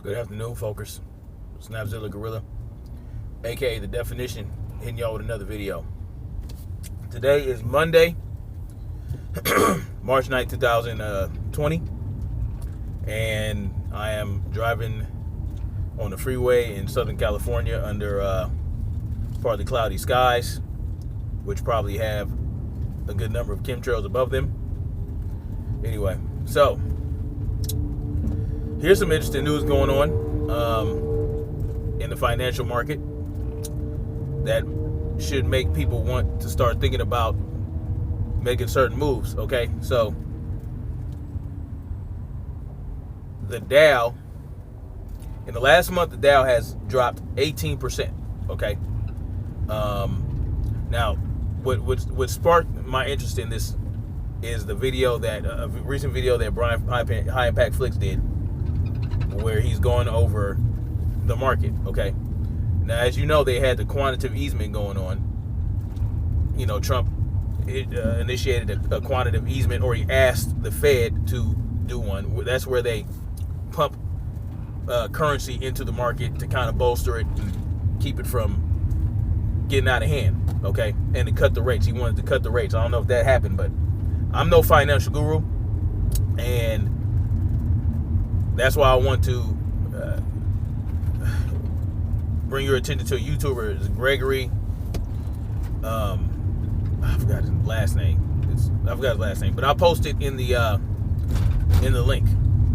Good afternoon, folkers. Snapzilla Gorilla, aka The Definition, hitting y'all with another video. Today is Monday, March 9th, 2020, and I am driving on the freeway in Southern California under partly cloudy skies, which probably have a good number of chemtrails above them. Anyway, so here's some interesting news going on in the financial market that should make people want to start thinking about making certain moves. Okay, so the Dow, in the last month, the Dow has dropped 18%. Okay, now what sparked my interest in this is the video that a recent video that Brian High Impact Flicks did, where he's going over the market. Okay, now as you know, they had the quantitative easement going on. You know, Trump initiated a quantitative easement, or he asked the Fed to do one. That's where they pump currency into the market to kind of bolster it and keep it from getting out of hand. Okay, and to cut the rates. He wanted to cut the rates. I don't know if that happened, but I'm no financial guru, and that's why I want to bring your attention to a YouTuber. It's Gregory. I forgot his last name. But I'll post it in the link.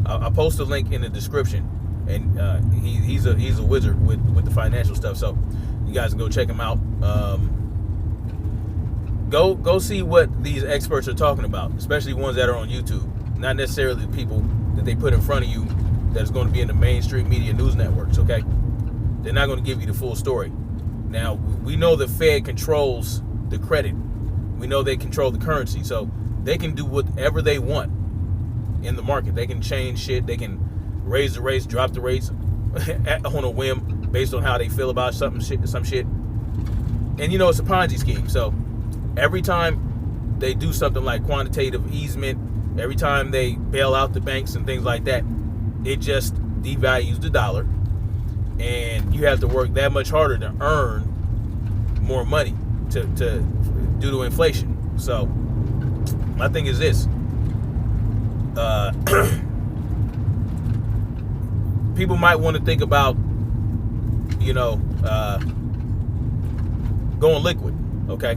I'll post the link in the description, and he's a wizard with the financial stuff. So you guys can go check him out. Go see what these experts are talking about, especially ones that are on YouTube. Not necessarily the people that they put in front of you that's going to be in the mainstream media news networks. Okay, they're not going to give you the full story. Now, we know the Fed controls the credit. We know they control the currency, so they can do whatever they want in the market. They can change shit. They can raise the rates, drop the rates on a whim based on how they feel about some shit. And you know, it's a Ponzi scheme. So every time they do something like quantitative easement, every time they bail out the banks and things like that, it just devalues the dollar, and you have to work that much harder to earn more money to due to inflation. So my thing is this: people might want to think about, you know, going liquid. Okay,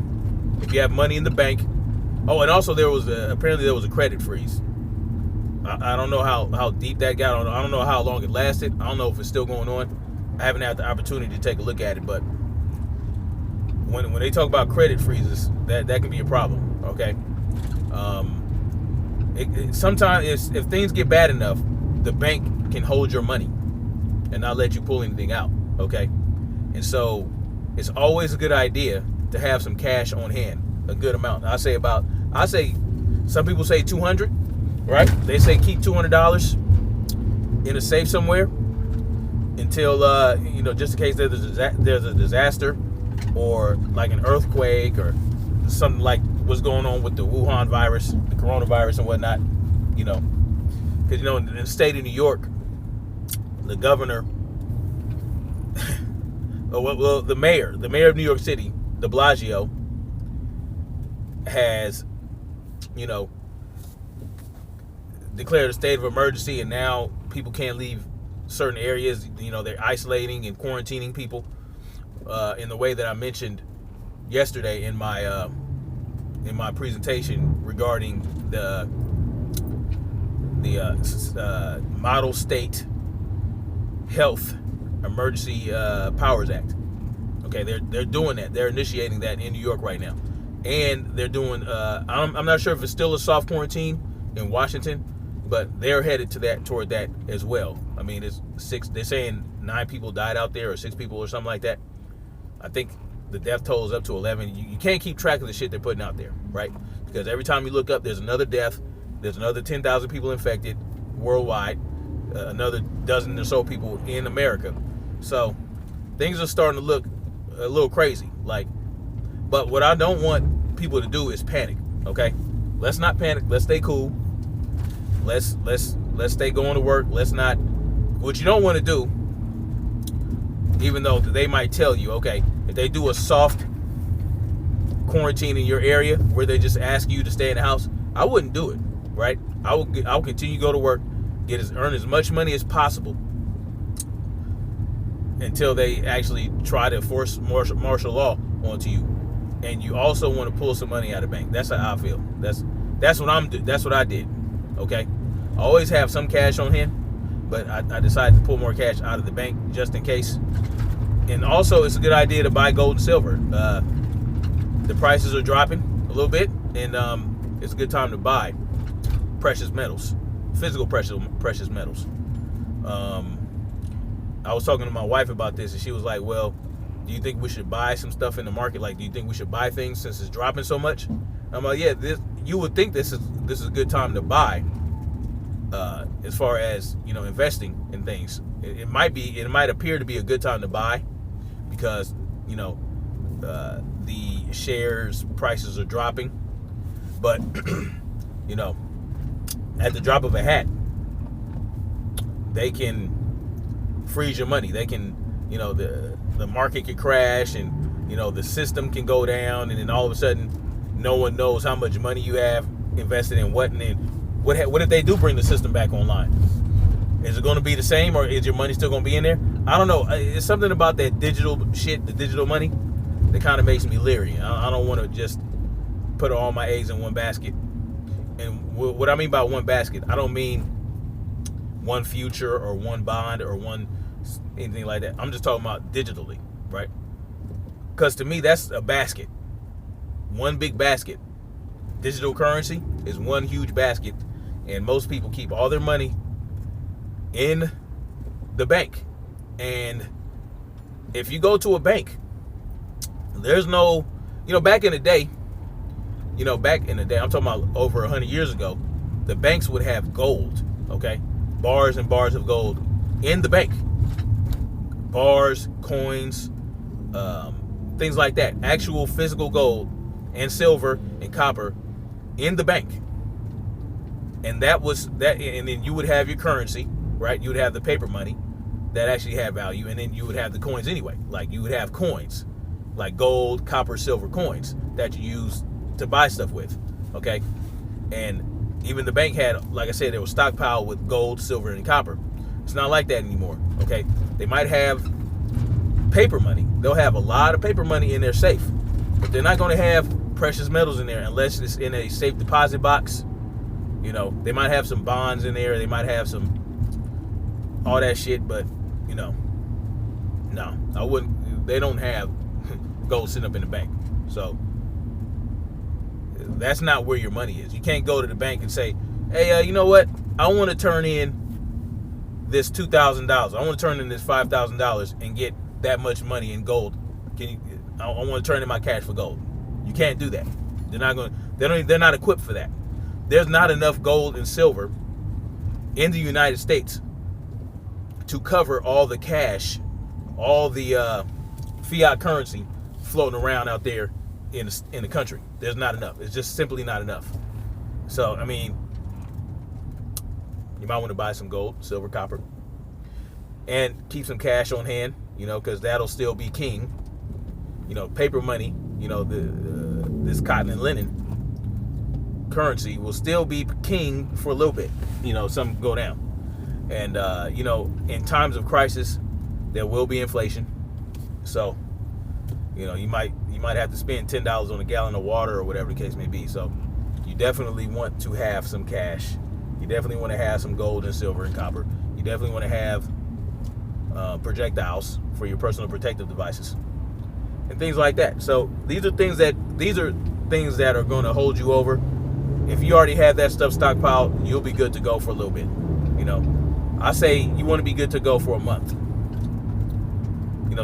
if you have money in the bank. Oh, and also apparently there was a credit freeze. I don't know how deep that got. I don't know how long it lasted. I don't know if it's still going on. I haven't had the opportunity to take a look at it, but when they talk about credit freezes, that can be a problem. Okay, sometimes if things get bad enough, the bank can hold your money and not let you pull anything out. Okay, and so it's always a good idea to have some cash on hand, a good amount. I say some people say 200, right? They say keep $200 in a safe somewhere until you know, just in case there's a disaster or like an earthquake or something like what's going on with the Wuhan virus, the coronavirus and whatnot. You know, because you know, in the state of New York, the governor, well, the mayor of New York City, de Blasio, has, you know, declared a state of emergency, and now people can't leave certain areas. You know, they're isolating and quarantining people in the way that I mentioned yesterday in my presentation regarding the Model State Health Emergency Powers Act. Okay, they're doing that. They're initiating that in New York right now, and they're doing. I'm not sure if it's still a soft quarantine in Washington, but they're headed toward that as well. I mean, it's 6. They're saying 9 people died out there, or 6 people, or something like that. I think the death toll is up to 11. You can't keep track of the shit they're putting out there, right? Because every time you look up, there's another death. There's another 10,000 people infected worldwide. Another dozen or so people in America. So things are starting to look a little crazy. But what I don't want people to do is panic. Okay, let's not panic. Let's stay cool. Let's stay going to work. Let's not What you don't want to do, even though they might tell you, okay, if they do a soft quarantine in your area where they just ask you to stay in the house, I wouldn't do it, right? I will continue to go to work, earn as much money as possible until they actually try to force martial law onto you. And you also want to pull some money out of the bank. That's how I feel. That's what I did. Okay, I always have some cash on hand, but I decided to pull more cash out of the bank just in case. And also, it's a good idea to buy gold and silver. The prices are dropping a little bit, and it's a good time to buy precious metals, physical precious metals. I was talking to my wife about this, and she was like, well, do you think we should buy some stuff in the market? Like, do you think we should buy things since it's dropping so much? I'm like, yeah, you would think this is a good time to buy, as far as, investing in things. It might appear to be a good time to buy because, the shares prices are dropping, but, at the drop of a hat, they can freeze your money. They can, the market could crash, and the system can go down, and then all of a sudden no one knows how much money you have invested in what, and then what if they do bring the system back online? Is it going to be the same, or is your money still going to be in there? I don't know. It's something about that digital shit, the digital money, that kind of makes me leery. I don't want to just put all my eggs in one basket. And what I mean by one basket, I don't mean one future or one bond or anything like that. I'm just talking about digitally, right? Because to me, that's a basket. One big basket. Digital currency is one huge basket, and most people keep all their money in the bank. And if you go to a bank, there's no, back in the day, I'm talking about over 100 years ago, the banks would have gold, okay? Bars and bars of gold in the bank. Bars, coins, things like that. Actual physical gold and silver and copper in the bank. And that was that, and then you would have your currency, right? You would have the paper money that actually had value, and then you would have the coins anyway. Like, you would have coins, like gold, copper, silver coins that you use to buy stuff with, okay? And even the bank had, like I said, there was stockpile with gold, silver, and copper. It's not like that anymore, okay? They might have paper money. They'll have a lot of paper money in their safe, but they're not going to have precious metals in there unless it's in a safe deposit box. They might have some bonds in there. They might have some all that shit, but no, I wouldn't. They don't have gold sitting up in the bank, so that's not where your money is. You can't go to the bank and say, hey, you know what? I want to turn in this $2,000. I want to turn in this $5,000 and get that much money in gold. I want to turn in my cash for gold. You can't do that. They're not going. They're not equipped for that. There's not enough gold and silver in the United States to cover all the cash, all the fiat currency floating around out there in the country. There's not enough. It's just simply not enough. So, I mean, you might want to buy some gold, silver, copper, and keep some cash on hand, because that'll still be king. Paper money, this cotton and linen currency will still be king for a little bit. Some go down. And, in times of crisis, there will be inflation. So, you might have to spend $10 on a gallon of water or whatever the case may be. So you definitely want to have some cash. You definitely want to have some gold and silver and copper. You definitely want to have projectiles for your personal protective devices and things like that. So these are things that are going to hold you over. If you already have that stuff stockpiled, you'll be good to go for a little bit. I say you want to be good to go for a month.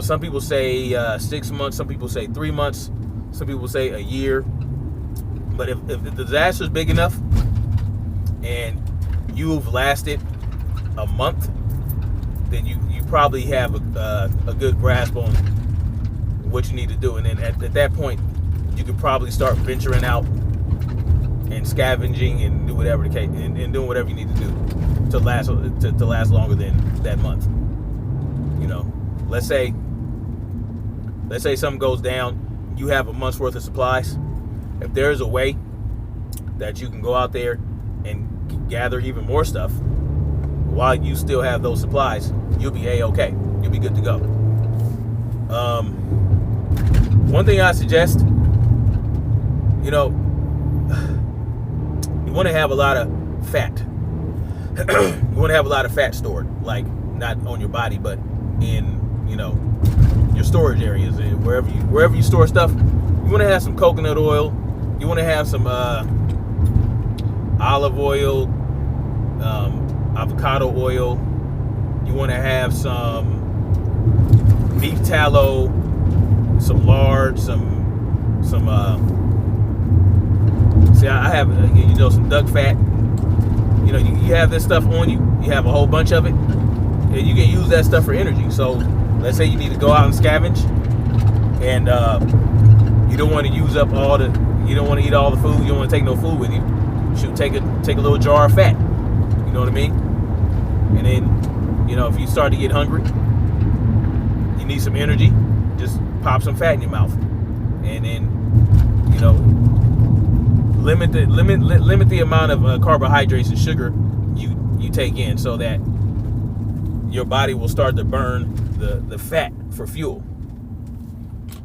Some people say 6 months, some people say 3 months, some people say a year. But if the disaster is big enough and you've lasted a month, then you probably have a good grasp on what you need to do. And then at that point, you could probably start venturing out and scavenging and do whatever the case, and doing whatever you need to do to last longer than that month. You know, let's say something goes down, you have a month's worth of supplies. If there is a way that you can go out there and gather even more stuff while you still have those supplies, you'll be A-okay. You'll be good to go. One thing I suggest, you know, you want to have a lot of fat. You want to have a lot of fat stored, like not on your body, but in, you know, your storage areas, wherever you store stuff. You want to have some coconut oil. You want to have some olive oil, avocado oil. You want to have some beef tallow, some lard, I have, you know, some duck fat. You know, you have this stuff on you. You have a whole bunch of it, and you can use that stuff for energy. So let's say you need to go out and scavenge, and you don't want to use up you don't want to eat all the food. You don't want to take no food with you. Shoot, take a little jar of fat. You know what I mean? And then, you know, if you start to get hungry, you need some energy, just pop some fat in your mouth, and then, you know, limit the amount of carbohydrates and sugar you take in, so that your body will start to burn the fat for fuel,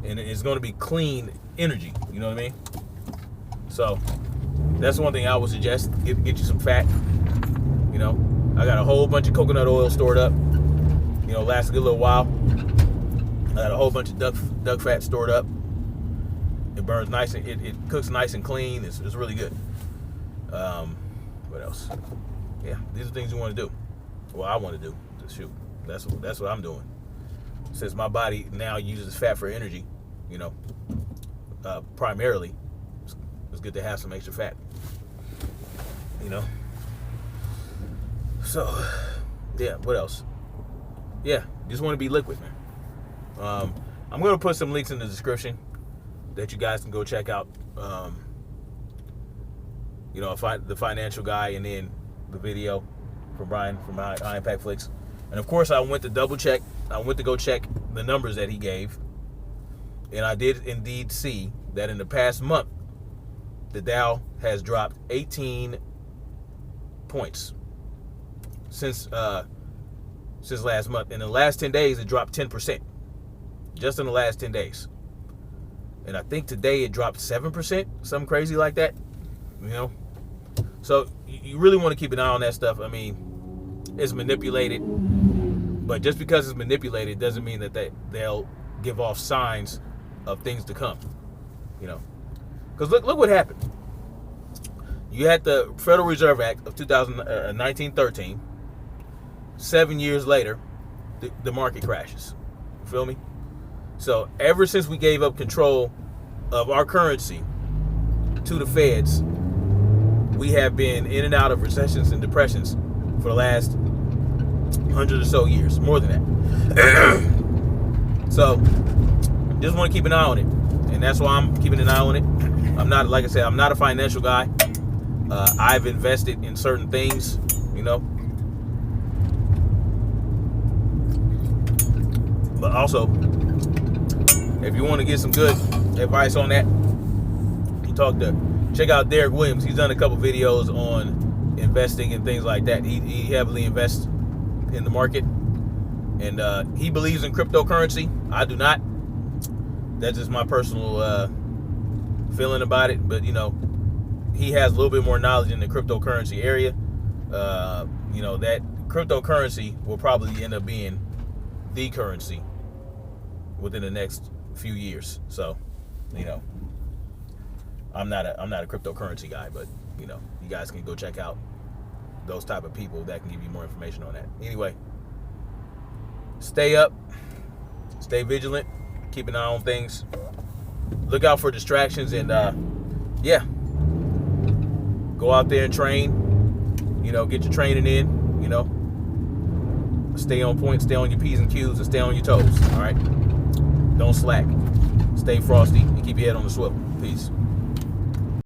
and it's going to be clean energy. You know what I mean? So that's one thing I would suggest. Get you some fat. You know, I got a whole bunch of coconut oil stored up. You know, lasts a good little while. I got a whole bunch of duck fat stored up. It burns nice and it cooks nice and clean. It's really good. What else? Yeah, these are things you want to do. Well, I want to do. Shoot, that's what I'm doing. Since my body now uses fat for energy, you know, primarily, it's good to have some extra fat. You know. So, yeah. What else? Yeah, just want to be liquid, man. I'm gonna put some links in the description that you guys can go check out. You know, the financial guy, and then the video from Brian from High Impact Flicks. And of course, I went to double check. I went to go check the numbers that he gave, and I did indeed see that in the past month, the Dow has dropped 18 points since last month. In the last 10 days, it dropped 10%. Just in the last 10 days. And I think today it dropped 7%, something crazy like that. You know? So you really want to keep an eye on that stuff. I mean, it's manipulated. But just because it's manipulated doesn't mean that they'll give off signs of things to come. You know? Because look what happened. You had the Federal Reserve Act of 1913. 7 years later, the market crashes. You feel me? So ever since we gave up control of our currency to the feds, we have been in and out of recessions and depressions for the last 100 or so years, more than that. So just want to keep an eye on it, and that's why I'm keeping an eye on it. I'm not, like I said, I'm not a financial guy. I've invested in certain things, you know. But also, if you want to get some good advice on that, check out Derek Williams. He's done a couple videos on investing and things like that. He heavily invests in the market, and he believes in cryptocurrency. I do not. That's just my personal feeling about it. But you know, he has a little bit more knowledge in the cryptocurrency area. You know, that cryptocurrency will probably end up being the currency within the next few years. So, you know, I'm not a cryptocurrency guy, but you know, you guys can go check out those type of people that can give you more information on that. Anyway, stay up, stay vigilant, keep an eye on things, look out for distractions, and yeah, go out there and train. You know, get your training in. You know, stay on point, stay on your P's and Q's, and stay on your toes. All right, don't slack. Stay frosty and keep your head on the swivel. Peace.